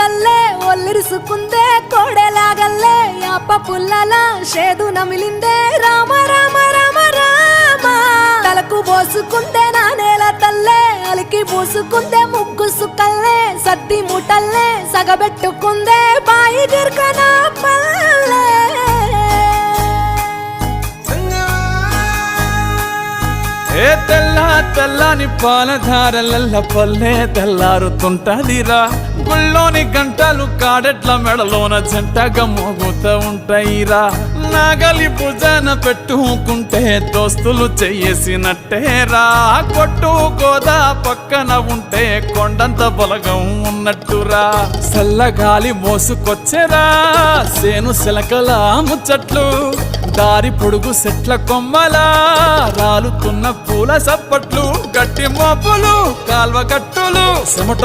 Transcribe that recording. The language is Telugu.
తల్లే ఒల్లిరుసుకుందే కోడెలాగల్లే యాప పుల్లల షేదు నమిలిందే రామ రామ రామ రామ తలకు పోసుకుందే నా నేల తల్లే అలికి పూసుకుందే ముగ్గు సుక్కల్లే సద్ది ముటల్లే సగబెట్టుకుందే బాయి గిర్కనా పల్లె ఏ తెల్ల తెల్లని పాలధారలల్ల పల్లె తెల్లారుతుంటదిరా గుళ్ళోని గంటలు కాడెట్ల మెడలోన జంటగా మోగుతూ ఉంటాయిరా నాగలి భుజన పెట్టుకుంటే దోస్తులు చెయ్యేసినట్టేరా కొట్టు గోదా పక్కన ఉంటే కొండంత బలగం ఉన్నట్టురా చల్లగాలి మోసుకొచ్చెరా సేను శిలకల ముచ్చట్లు దారి పొడుగు సెట్ల కొమ్మలా రాలుతున్న పూల సప్పట్లు గట్టి మోపులు కాల్వ గట్టులు చెమట